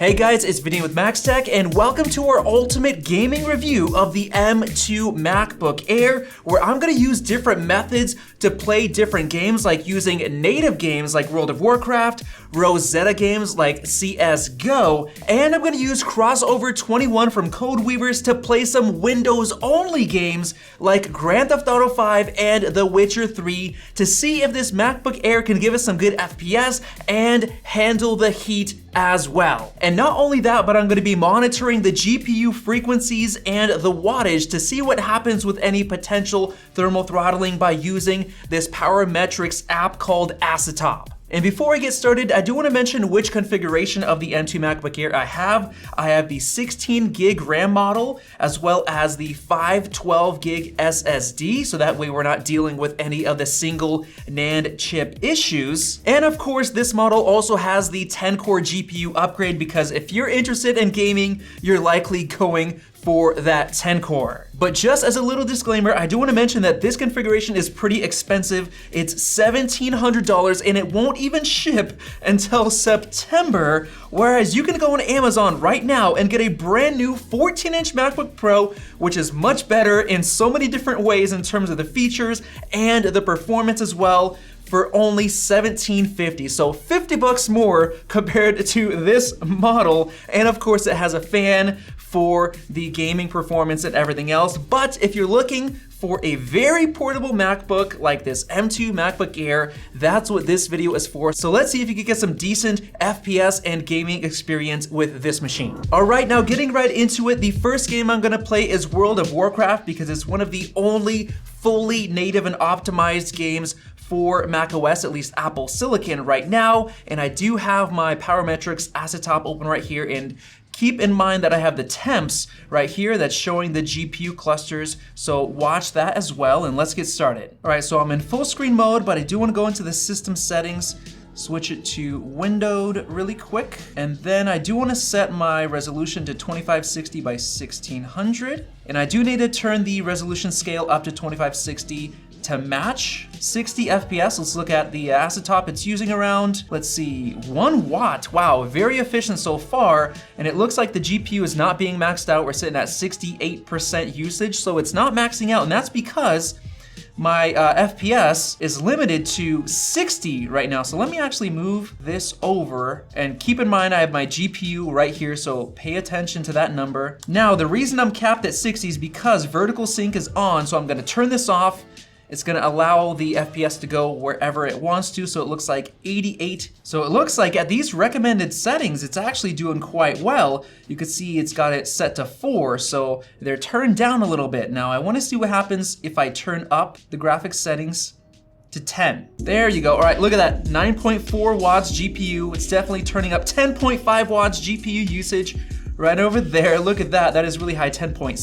Hey guys, it's Vinny with MaxTech, and welcome to our ultimate gaming review of the M2 MacBook Air, where I'm gonna use different methods to play different games, like using native games like World of Warcraft, Rosetta games like CSGO, and I'm gonna use Crossover 21 from Codeweavers to play some Windows-only games like Grand Theft Auto 5 and The Witcher 3 to see if this MacBook Air can give us some good FPS and handle the heat as well. And not only that, but I'm gonna be monitoring the GPU frequencies and the wattage to see what happens with any potential thermal throttling by using this power metrics app called Acetop. And before I get started, I do want to mention which configuration of the M2 MacBook Air I have. I have the 16 gig RAM model, as well as the 512 gig SSD, so that way we're not dealing with any of the single NAND chip issues. And of course, this model also has the 10-core GPU upgrade, because if you're interested in gaming, you're likely going for that 10 core. But just as a little disclaimer, I do want to mention that this configuration is pretty expensive. It's $1,700 and it won't even ship until September, whereas you can go on Amazon right now and get a brand new 14-inch MacBook Pro, which is much better in so many different ways in terms of the features and the performance as well, for only $1,750, so 50 bucks more compared to this model. And of course it has a fan for the gaming performance and everything else. But if you're looking for a very portable MacBook like this M2 MacBook Air, that's what this video is for. So let's see if you can get some decent FPS and gaming experience with this machine. All right, now getting right into it, the first game I'm gonna play is World of Warcraft, because it's one of the only fully native and optimized games for macOS, at least Apple Silicon right now. And I do have my Parametrics Acetop open right here, and keep in mind that I have the temps right here that's showing the GPU clusters, so watch that as well, and let's get started. All right, so I'm in full screen mode, but I do wanna go into the system settings, switch it to windowed really quick, and then I do wanna set my resolution to 2560 by 1600, and I do need to turn the resolution scale up to 2560 to match 60 FPS. Let's look at the Acetop. It's using around, let's see, 1 watt. Wow, very efficient so far. And it looks like the GPU is not being maxed out. We're sitting at 68% usage, so it's not maxing out. And that's because my FPS is limited to 60 right now. So let me actually move this over, and keep in mind I have my GPU right here, so pay attention to that number. Now, the reason I'm capped at 60 is because vertical sync is on, so I'm gonna turn this off. It's gonna allow the FPS to go wherever it wants to, so it looks like 88. So it looks like at these recommended settings, it's actually doing quite well. You can see it's got it set to 4, so they're turned down a little bit. Now I wanna see what happens if I turn up the graphics settings to 10. There you go. All right, look at that, 9.4 watts GPU. It's definitely turning up. 10.5 watts GPU usage. Right over there, look at that. That is really high, 10.6,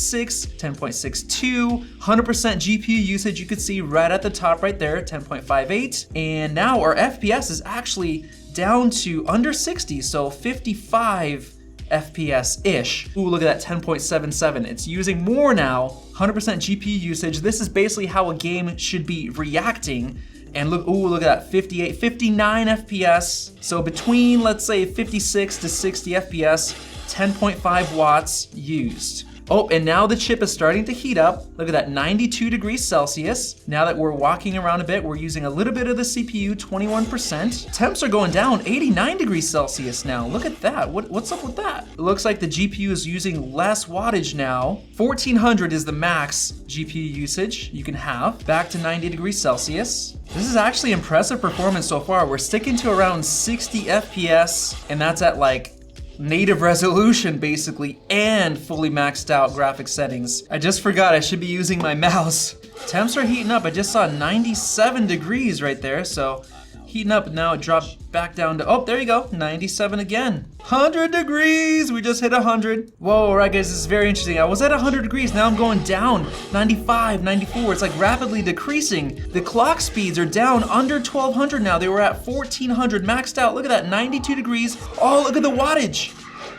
10.62, 100% GPU usage. You could see right at the top right there, 10.58. And now our FPS is actually down to under 60, so 55 FPS-ish. Ooh, look at that, 10.77. It's using more now, 100% GPU usage. This is basically how a game should be reacting. And look, ooh, look at that, 58, 59 FPS. So between, let's say, 56 to 60 FPS, 10.5 watts used. Oh, and now the chip is starting to heat up. Look at that, 92 degrees Celsius. Now that we're walking around a bit, we're using a little bit of the CPU, 21%. Temps are going down, 89 degrees Celsius now. Look at that, what's up with that? It looks like the GPU is using less wattage now. 1400 is the max GPU usage you can have. Back to 90 degrees Celsius. This is actually impressive performance so far. We're sticking to around 60 FPS, and that's at like native resolution basically, and fully maxed out graphics settings. I just forgot I should be using my mouse. Temps are heating up. I just saw 97 degrees right there, so heating up. Now it dropped back down to, oh, there you go, 97 again. 100 degrees, we just hit 100. Whoa, all right guys, this is very interesting. I was at 100 degrees, now I'm going down, 95, 94. It's like rapidly decreasing. The clock speeds are down under 1200 now. They were at 1400 maxed out. Look at that, 92 degrees. Oh, look at the wattage.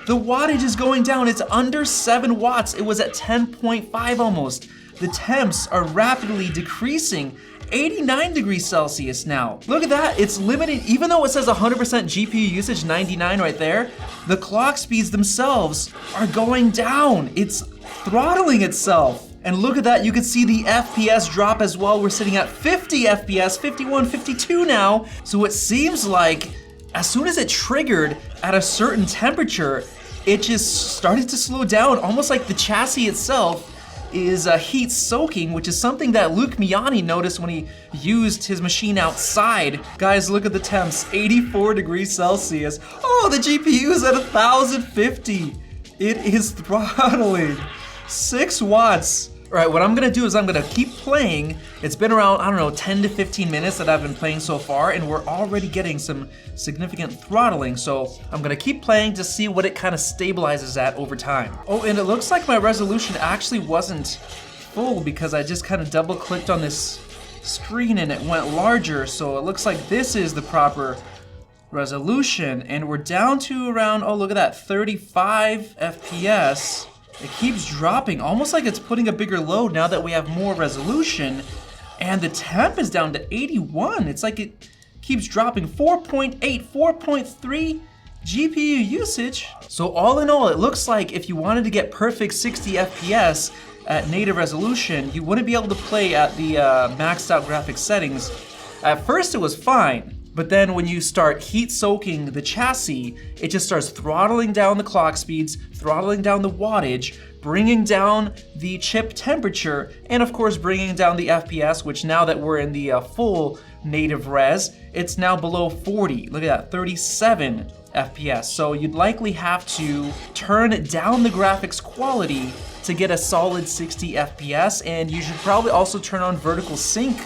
The wattage is going down. It's under 7 watts. It was at 10.5 almost. The temps are rapidly decreasing, 89 degrees Celsius now. Look at that, it's limited, even though it says 100% GPU usage, 99 right there, the clock speeds themselves are going down. It's throttling itself. And look at that, you can see the FPS drop as well. We're sitting at 50 FPS, 51, 52 now. So it seems like as soon as it triggered at a certain temperature, it just started to slow down, almost like the chassis itself is heat soaking, which is something that Luke Miani noticed when he used his machine outside. Guys, look at the temps, 84 degrees Celsius. Oh, the GPU is at 1050. It is throttling. 6 watts. All right, what I'm gonna do is I'm gonna keep playing. It's been around, I don't know, 10 to 15 minutes that I've been playing so far, and we're already getting some significant throttling. So I'm gonna keep playing to see what it kind of stabilizes at over time. Oh, and it looks like my resolution actually wasn't full because I just kind of double clicked on this screen and it went larger. So it looks like this is the proper resolution, and we're down to around, oh, look at that, 35 FPS. It keeps dropping, almost like it's putting a bigger load now that we have more resolution. And the temp is down to 81. It's like it keeps dropping. 4.8, 4.3 GPU usage. So all in all, it looks like if you wanted to get perfect 60 FPS at native resolution, you wouldn't be able to play at the maxed out graphics settings. At first it was fine. But then when you start heat soaking the chassis, it just starts throttling down the clock speeds, throttling down the wattage, bringing down the chip temperature, and of course bringing down the FPS, which now that we're in the full native res, it's now below 40. Look at that, 37 FPS. So you'd likely have to turn down the graphics quality to get a solid 60 FPS, and you should probably also turn on vertical sync,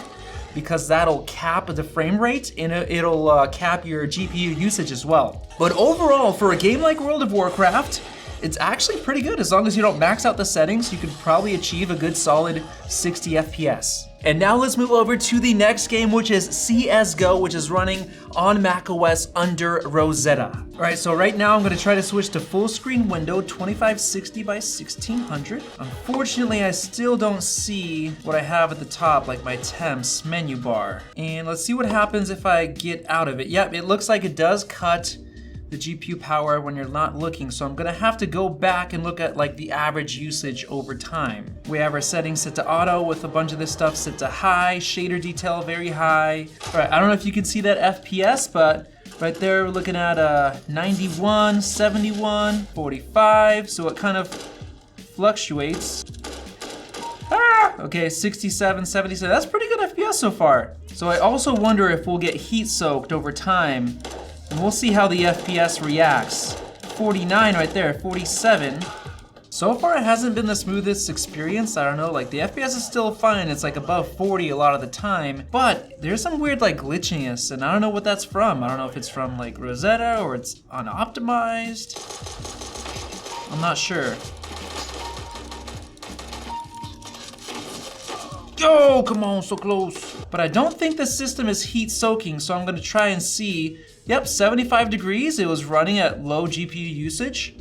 because that'll cap the frame rate and it'll cap your GPU usage as well. But overall, for a game like World of Warcraft, it's actually pretty good. As long as you don't max out the settings, you could probably achieve a good solid 60 FPS. And now let's move over to the next game, which is CSGO, which is running on macOS under Rosetta. All right, so right now I'm gonna try to switch to full screen window, 2560 by 1600. Unfortunately, I still don't see what I have at the top, like my temps menu bar. And let's see what happens if I get out of it. Yep, it looks like it does cut the GPU power when you're not looking, so I'm gonna have to go back and look at like the average usage over time. We have our settings set to auto with a bunch of this stuff set to high, shader detail very high. All right, I don't know if you can see that FPS, but right there we're looking at 91, 71, 45, so it kind of fluctuates. Okay, 67, 77, that's pretty good FPS so far. So I also wonder if we'll get heat soaked over time, and we'll see how the FPS reacts. 49 right there, 47. So far it hasn't been the smoothest experience. I don't know, like the FPS is still fine. It's like above 40 a lot of the time, but there's some weird like glitchiness, and I don't know what that's from. I don't know if it's from like Rosetta or it's unoptimized. I'm not sure. Yo, come on, so close. But I don't think the system is heat soaking, so I'm gonna try and see. Yep, 75 degrees, it was running at low GPU usage.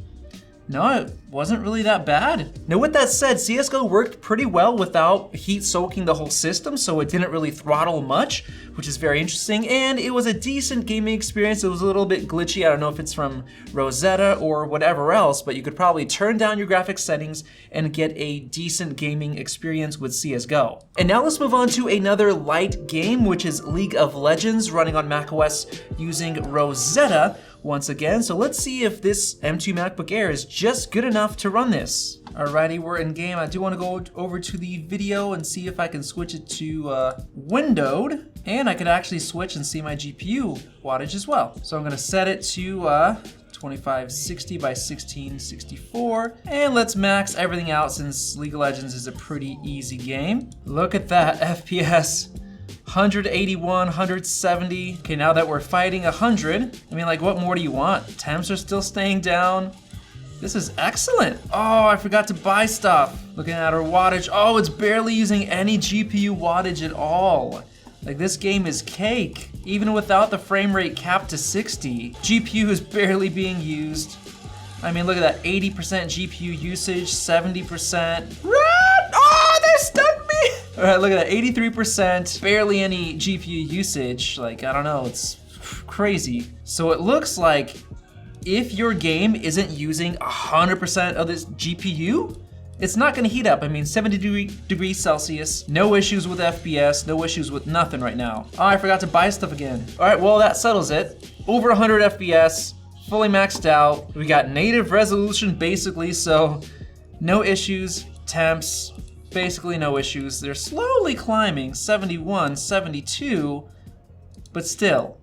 No, it wasn't really that bad. Now with that said, CSGO worked pretty well without heat soaking the whole system, so it didn't really throttle much, which is very interesting, and it was a decent gaming experience. It was a little bit glitchy. I don't know if it's from Rosetta or whatever else, but you could probably turn down your graphics settings and get a decent gaming experience with CSGO. And now let's move on to another light game, which is League of Legends running on macOS using Rosetta once again. So let's see if this M2 MacBook Air is just good enough to run this. Alrighty, we're in game. I do want to go over to the video and see if I can switch it to windowed, and I could actually switch and see my GPU wattage as well. So I'm gonna set it to 2560 by 1664, and let's max everything out since League of Legends is a pretty easy game. Look at that FPS. 181, 170. Okay, now that we're fighting 100, I mean, like, what more do you want? Temps are still staying down. This is excellent. Oh, I forgot to buy stuff. Looking at our wattage. Oh, it's barely using any GPU wattage at all. Like, this game is cake. Even without the frame rate capped to 60, GPU is barely being used. I mean, look at that, 80% GPU usage, 70%. Run! Oh, they stunned me! All right, look at that, 83%, barely any GPU usage. Like, I don't know, it's crazy. So it looks like if your game isn't using 100% of this GPU, it's not gonna heat up. I mean, 70 degrees Celsius, no issues with FPS, no issues with nothing right now. Oh, I forgot to buy stuff again. All right, well, that settles it. Over 100 FPS, fully maxed out. We got native resolution basically, so no issues. Temps, basically no issues. They're slowly climbing, 71, 72, but still,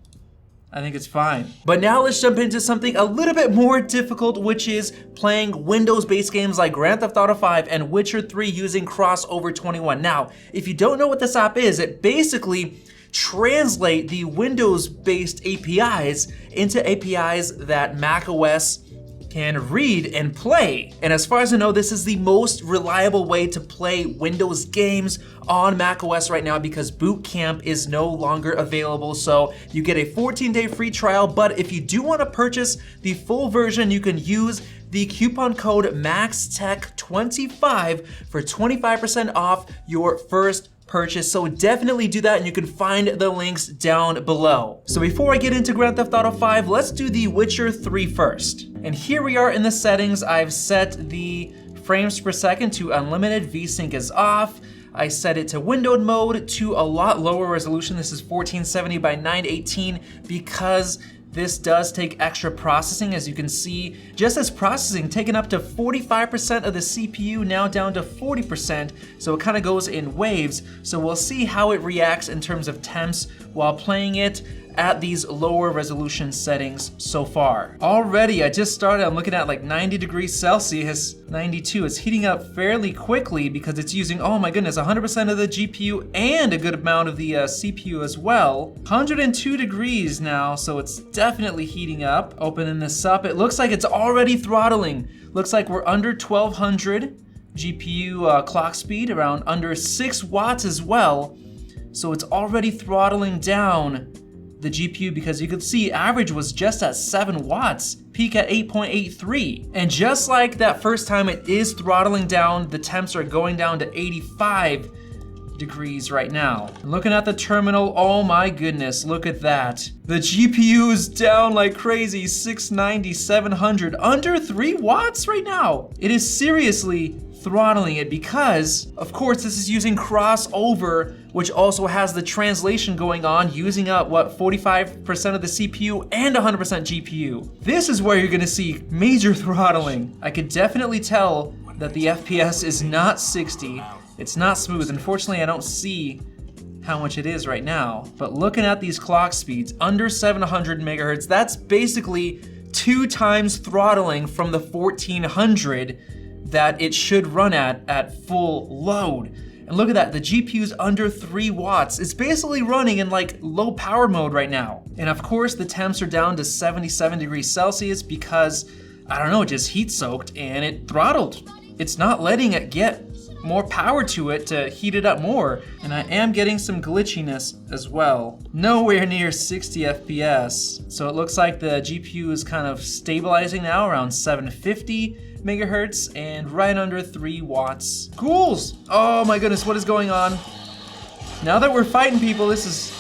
I think it's fine. But now let's jump into something a little bit more difficult, which is playing Windows-based games like Grand Theft Auto 5 and Witcher 3 using Crossover 21. Now, if you don't know what this app is, it basically translate the Windows-based APIs into APIs that macOS can read and play. And as far as I know, this is the most reliable way to play Windows games on macOS right now because Boot Camp is no longer available. So you get a 14-day free trial, but if you do want to purchase the full version, you can use the coupon code MAXTECH25 for 25% off your first purchase, so definitely do that and you can find the links down below. So before I get into Grand Theft Auto 5, let's do the Witcher 3 first. And here we are in the settings. I've set the frames per second to unlimited, VSync is off. I set it to windowed mode to a lot lower resolution. This is 1470 by 918 because this does take extra processing. As you can see, just as processing taken up to 45% of the CPU, now down to 40%, so it kind of goes in waves. So we'll see how it reacts in terms of temps while playing it at these lower resolution settings so far. Already, I just started, I'm looking at like 90 degrees Celsius, 92. It's heating up fairly quickly because it's using, oh my goodness, 100% of the GPU and a good amount of the CPU as well. 102 degrees now, so it's definitely heating up. Opening this up, it looks like it's already throttling. Looks like we're under 1200 GPU clock speed, around under 6 watts as well. So it's already throttling down the GPU because you could see average was just at 7 watts, peak at 8.83. And just like that first time, it is throttling down. The temps are going down to 85 degrees right now. And looking at the terminal, oh my goodness, look at that. The GPU is down like crazy, 690, 700, under 3 watts right now. It is seriously throttling it because, of course, this is using crossover, which also has the translation going on, using up, what, 45% of the CPU and 100% GPU. This is where you're gonna see major throttling. I could definitely tell that the FPS is not 60. It's not smooth. Unfortunately, I don't see how much it is right now. But looking at these clock speeds, under 700 megahertz, that's basically 2 times throttling from the 1400 that it should run at full load. And look at that, the GPU's under 3 watts. It's basically running in like low power mode right now. And of course, the temps are down to 77 degrees Celsius because, I don't know, it just heat soaked and it throttled. It's not letting it get more power to it to heat it up more. And I am getting some glitchiness as well. Nowhere near 60 FPS. So it looks like the GPU is kind of stabilizing now around 750 megahertz and right under 3 watts. Ghouls! Oh my goodness, what is going on? Now that we're fighting people, this is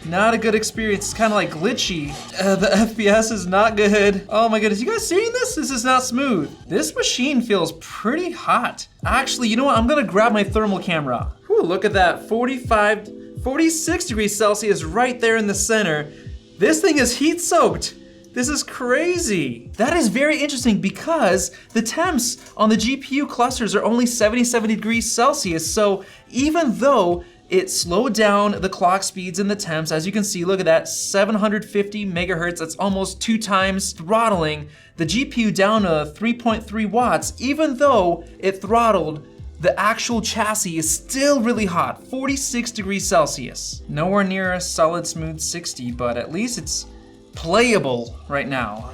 not a good experience. It's kind of like glitchy. The FPS is not good. Oh my goodness, you guys seeing this? This is not smooth. This machine feels pretty hot. Actually, you know what? I'm gonna grab my thermal camera. Whew, look at that, 46 degrees Celsius right there in the center. This thing is heat soaked. This is crazy. That is very interesting because the temps on the GPU clusters are only 77 degrees Celsius. So even though it slowed down the clock speeds and the temps, as you can see, look at that, 750 megahertz, that's almost 2 times throttling the GPU down to 3.3 watts. Even though it throttled, the actual chassis is still really hot, 46 degrees Celsius. Nowhere near a solid smooth 60, but at least it's playable right now.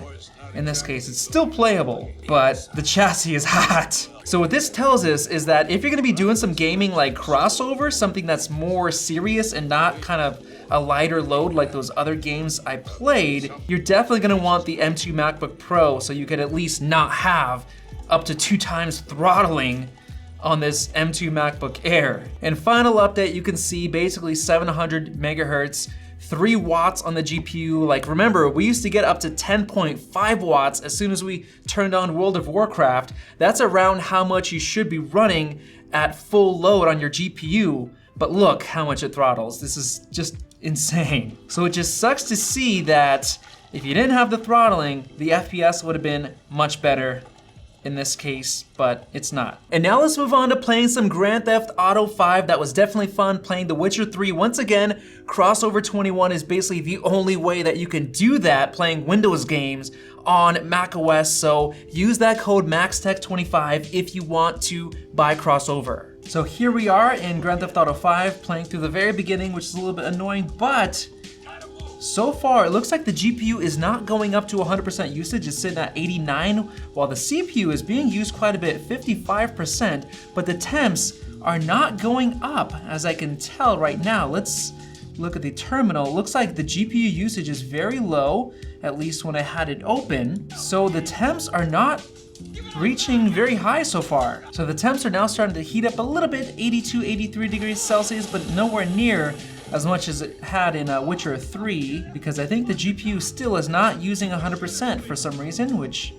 In this case, it's still playable, but the chassis is hot. So what this tells us is that if you're gonna be doing some gaming like crossover, something that's more serious and not kind of a lighter load like those other games I played, you're definitely gonna want the M2 MacBook Pro so you could at least not have up to 2 times throttling on this M2 MacBook Air. And final update, you can see basically 700 megahertz, 3 watts on the GPU. Like, remember, we used to get up to 10.5 watts as soon as we turned on World of Warcraft. That's around how much you should be running at full load on your GPU. But look how much it throttles. This is just insane. So it just sucks to see that if you didn't have the throttling, the FPS would have been much better in this case, but it's not. And now let's move on to playing some Grand Theft Auto 5. That was definitely fun playing The Witcher 3. Once again, crossover 21 is basically the only way that you can do that playing Windows games on macOS, so use that code MAXTECH25 if you want to buy crossover. So here we are in Grand Theft Auto 5 playing through the very beginning, which is a little bit annoying, but so far, it looks like the GPU is not going up to 100% usage. It's sitting at 89, while the CPU is being used quite a bit, 55%, but the temps are not going up, as I can tell right now. Let's look at the terminal. It looks like the GPU usage is very low, at least when I had it open. So the temps are not reaching very high so far. So the temps are now starting to heat up a little bit, 82, 83 degrees Celsius, but nowhere near as much as it had in Witcher 3, because I think the GPU still is not using 100% for some reason, which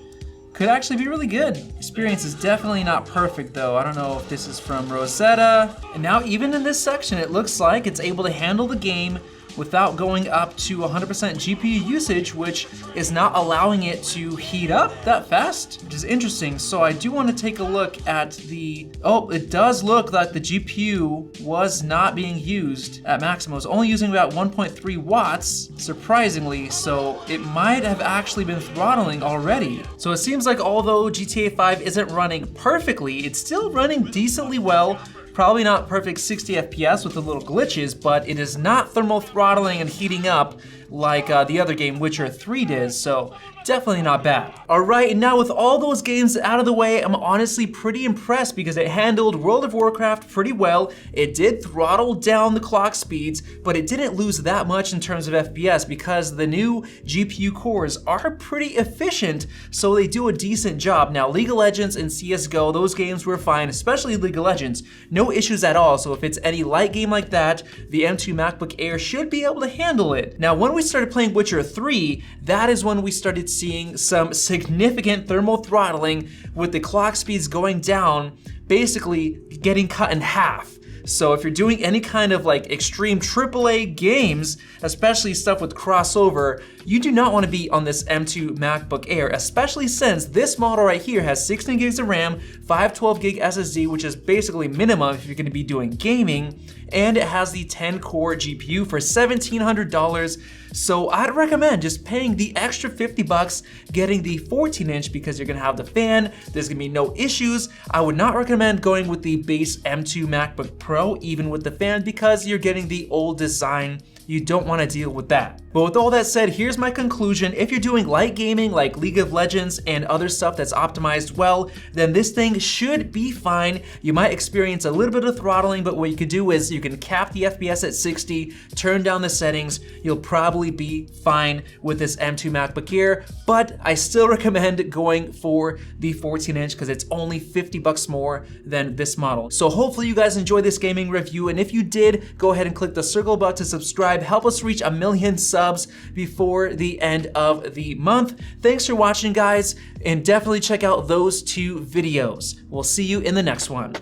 could actually be really good. Experience is definitely not perfect though. I don't know if this is from Rosetta. And now even in this section, it looks like it's able to handle the game without going up to 100% GPU usage, which is not allowing it to heat up that fast, which is interesting. So I do want to take a look at the, oh, it does look like the GPU was not being used at maximum. It was only using about 1.3 watts, surprisingly, so it might have actually been throttling already. So it seems like although GTA 5 isn't running perfectly, it's still running decently well. Probably not perfect 60 FPS with the little glitches, but it is not thermal throttling and heating up like the other game Witcher 3 did, so definitely not bad. All right, and now with all those games out of the way, I'm honestly pretty impressed because it handled World of Warcraft pretty well. It did throttle down the clock speeds, but it didn't lose that much in terms of FPS because the new GPU cores are pretty efficient, so they do a decent job. Now, League of Legends and CSGO, those games were fine, especially League of Legends. No issues at all, so if it's any light game like that, the M2 MacBook Air should be able to handle it. Now, when we started playing Witcher 3, that is when we started seeing some significant thermal throttling with the clock speeds going down, basically getting cut in half. So if you're doing any kind of like extreme AAA games, especially stuff with crossover, you do not want to be on this M2 MacBook Air, especially since this model right here has 16 gigs of RAM, 512 gig SSD, which is basically minimum if you're going to be doing gaming, and it has the 10-core GPU for $1,700. So I'd recommend just paying the extra 50 bucks, getting the 14-inch because you're gonna have the fan, there's gonna be no issues. I would not recommend going with the base M2 MacBook Pro, even with the fan, because you're getting the old design. You don't want to deal with that. But with all that said, here's my conclusion. If you're doing light gaming like League of Legends and other stuff that's optimized well, then this thing should be fine. You might experience a little bit of throttling, but what you could do is you can cap the FPS at 60, turn down the settings. You'll probably be fine with this M2 MacBook Air, but I still recommend going for the 14-inch because it's only 50 bucks more than this model. So hopefully you guys enjoyed this gaming review, and if you did, go ahead and click the circle button to subscribe. Help us reach 1 million subs before the end of the month. Thanks for watching, guys, and definitely check out those 2 videos. We'll see you in the next one.